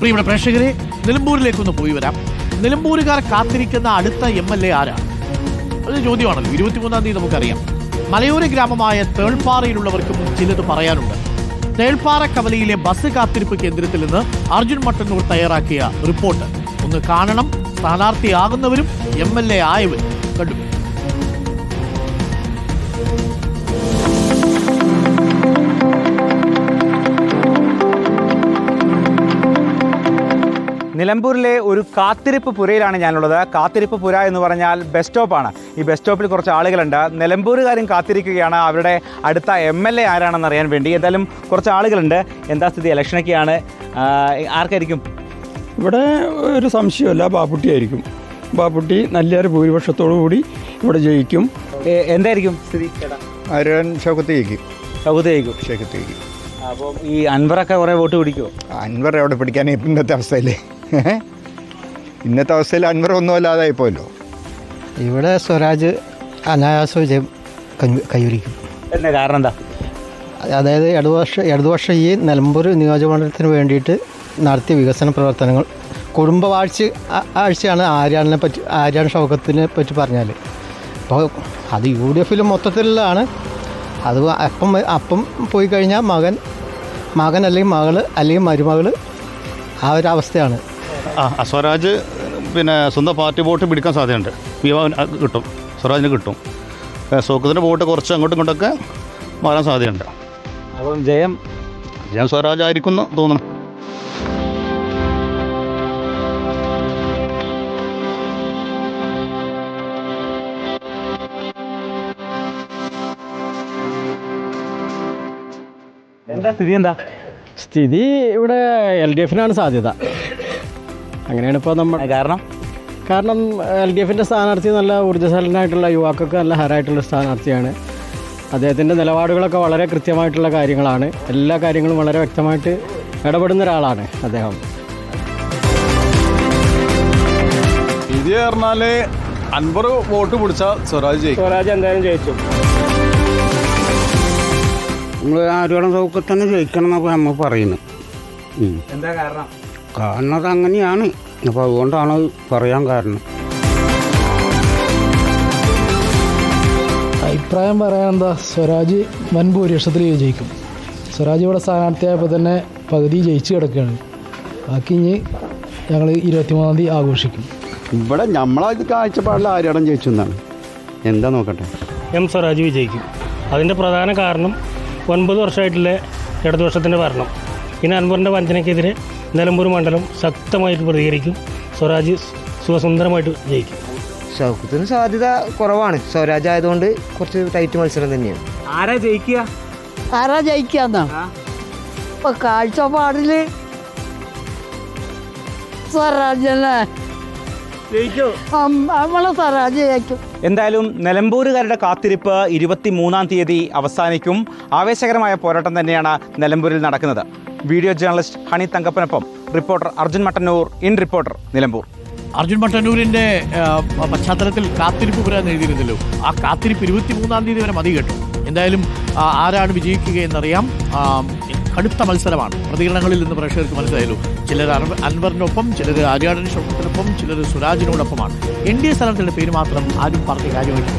പ്രിയപ്പെട്ട പ്രേക്ഷകരെ, നിലമ്പൂരിലേക്കൊന്ന് പോയി വരാം. നിലമ്പൂരുകാർ കാത്തിരിക്കുന്ന അടുത്ത MLA ആരാണ്? ഒരു ചോദ്യമാണല്ലോ. 23-ാം തീയതി നമുക്കറിയാം. മലയോര ഗ്രാമമായ തേൾപ്പാറയിലുള്ളവർക്കും ചിലത് പറയാനുണ്ട്. തേൾപ്പാറ കവലയിലെ ബസ് കാത്തിരിപ്പ് കേന്ദ്രത്തിൽ നിന്ന് അർജുൻ മട്ടന്നൂർ തയ്യാറാക്കിയ റിപ്പോർട്ട് ഒന്ന് കാണണം. സ്ഥാനാർത്ഥിയാകുന്നവരും MLA ആയവരും കണ്ടു. നിലമ്പൂരിലെ ഒരു കാത്തിരിപ്പ് പുരയിലാണ് ഞാനുള്ളത്. കാത്തിരിപ്പ് പുര എന്ന് പറഞ്ഞാൽ ബസ് സ്റ്റോപ്പാണ്. ഈ ബസ് സ്റ്റോപ്പിൽ കുറച്ച് ആളുകളുണ്ട്. നിലമ്പൂരുകാരും കാത്തിരിക്കുകയാണ് അവരുടെ അടുത്ത MLA ആരാണെന്ന് അറിയാൻ വേണ്ടി. എന്തായാലും കുറച്ച് ആളുകളുണ്ട്. എന്താ സ്ഥിതി? ഇലക്ഷനൊക്കെയാണ്. ആർക്കായിരിക്കും? ഇവിടെ ഒരു സംശയമല്ല, ബാപ്പുട്ടി ആയിരിക്കും. ബാപ്പുട്ടി നല്ലൊരു ഭൂരിപക്ഷത്തോടു കൂടി ഇവിടെ ജയിക്കും. എന്തായിരിക്കും സ്ഥിതി? ആര്യൻ ഷൗക്കത്ത് ജയിക്കും. ഷൗക്കത്ത് ജയിക്കും. അപ്പോൾ ഈ അൻവറൊക്കെ കുറേ വോട്ട് പിടിക്കുമോ? അൻവർ എവിടെ പിടിക്കാൻ ഇന്നത്തെ അവസ്ഥയിൽ? ഇന്നത്തെ അവസ്ഥയിൽ അൻവർ ഒന്നും അല്ലാതായിപ്പോയല്ലോ. ഇവിടെ സ്വരാജ് അനായാസ വിജയം കൈവരിക്കും. എന്താ കാരണം? എന്താ? അതായത് ഇടതുപക്ഷം ഈ നിലമ്പൂർ നിയോജകമണ്ഡലത്തിന് വേണ്ടിയിട്ട് നടത്തിയ വികസന പ്രവർത്തനങ്ങൾ, ആഴ്ചയാണ് ആര്യാൻ ഷൗക്കത്തിനെ പറ്റി പറഞ്ഞാൽ. അപ്പോൾ അത് UDF മൊത്തത്തിലാണ്. അത് അപ്പം പോയി കഴിഞ്ഞാൽ മകൻ അല്ലെങ്കിൽ മകൾ അല്ലെങ്കിൽ മരുമകൾ, ആ ഒരു അവസ്ഥയാണ്. സ്വരാജ് സ്വന്തം പാർട്ടി വോട്ട് പിടിക്കാൻ സാധ്യതയുണ്ട്. കിട്ടും, സ്വരാജിന് കിട്ടും. സോക്കത്തിൻ്റെ വോട്ട് കുറച്ച് അങ്ങോട്ടും ഇങ്ങോട്ടൊക്കെ മാറാൻ സാധ്യതയുണ്ട്. അപ്പം ജയം സ്വരാജ് ആയിരിക്കും എന്ന് തോന്നുന്നു. എന്താ സ്ഥിതി? എന്താ സ്ഥിതി? ഇവിടെ LDFനാണ് സാധ്യത. അങ്ങനെയാണ് ഇപ്പോൾ നമ്മൾ. കാരണം LDFൻ്റെ സ്ഥാനാർത്ഥി നല്ല ഊർജ്ജസ്വലനായിട്ടുള്ള, യുവാക്കൾക്ക് നല്ല ഹരായിട്ടുള്ള സ്ഥാനാർത്ഥിയാണ്. അദ്ദേഹത്തിൻ്റെ നിലപാടുകളൊക്കെ വളരെ കൃത്യമായിട്ടുള്ള കാര്യങ്ങളാണ്. എല്ലാ കാര്യങ്ങളും വളരെ വ്യക്തമായിട്ട് ഇടപെടുന്ന ഒരാളാണ് അദ്ദേഹം. ഇത് പറഞ്ഞാൽ അൻവർ വോട്ട് പിടിച്ചാൽ സ്വരാജ് എന്തായാലും ജയിച്ചു. നമ്മൾ ആരോടും സൗഖ്യത്തിൽ തന്നെ ജയിക്കണം എന്നപ്പോൾ നമ്മൾ പറയുന്നത്. എന്താ കാരണം? കാരണം അത് അങ്ങനെയാണ്. അപ്പോൾ അതുകൊണ്ടാണ് പറയാൻ കാരണം. അഭിപ്രായം പറയാൻ എന്താ, സ്വരാജ് വൻ ഭൂരിപക്ഷത്തിൽ ജയിക്കും. സ്വരാജ് ഇവിടെ സ്ഥാനാർത്ഥിയായപ്പോൾ തന്നെ പകുതി ജയിച്ച് കിടക്കുകയാണ്. ബാക്കി ഇനി ഞങ്ങൾ 23-ാം തീയതി ആഘോഷിക്കും. ഇവിടെ നമ്മളത് കാഴ്ചപ്പാടിൽ ആര്യാടം ജയിച്ചു എന്നാണ്. എന്താ നോക്കട്ടെ. സ്വരാജ് വിജയിക്കും. അതിൻ്റെ പ്രധാന കാരണം 9 വർഷമായിട്ടുള്ള ഇടതുപക്ഷത്തിൻ്റെ ഭരണം. ഇനി അൻവറിൻ്റെ വഞ്ചനയ്ക്കെതിരെ നിലമ്പൂർ മണ്ഡലം ശക്തമായിട്ട് പ്രതികരിക്കും. സ്വരാജ് സുഖസുന്ദരമായിട്ട് ജയിക്കും. ഷൗക്കത്തിന് സാധ്യത കുറവാണ്. സ്വരാജ് ആയതുകൊണ്ട് കുറച്ച് ടൈറ്റ് മത്സരം തന്നെയാണ്. ആരാ ജയിക്കുക? ഇപ്പൊ കാഴ്ചപ്പാടില് സ്വരാജ് നമ്മളെ സ്വരാജ് ജയിക്കും. എന്തായാലും നിലമ്പൂരുകാരുടെ കാത്തിരിപ്പ് 23-ാം തീയതി അവസാനിക്കും. ആവേശകരമായ പോരാട്ടം തന്നെയാണ് നിലമ്പൂരിൽ നടക്കുന്നത്. വീഡിയോ ജേർണലിസ്റ്റ് ഹണി തങ്കപ്പനൊപ്പം reporter Arjun Mattannur, in reporter, Nilambur. Arjun മട്ടന്നൂരിൻ്റെ പശ്ചാത്തലത്തിൽ കാത്തിരിപ്പ് പുര എഴുതിയിരുന്നല്ലോ. ആ കാത്തിരിപ്പ് 23-ാം തീയതി വരെ മതി കേട്ടോ. എന്തായാലും ആരാണ് വിജയിക്കുക എന്നറിയാം. കടുത്ത മത്സരമാണ്. പ്രതികരണങ്ങളിൽ നിന്ന് പ്രേക്ഷകർക്ക് മനസ്സിലായല്ലോ. ചിലർ അൻവറിനൊപ്പം, ചിലർ ആര്യാടൻ ഷൗക്കത്തിനൊപ്പം, ചിലർ സ്വരാജിനോടൊപ്പമാണ്. NDA സ്ഥാനാർത്ഥിയുടെ പേര് മാത്രം ആരും പറഞ്ഞ കാര്യമായിട്ട്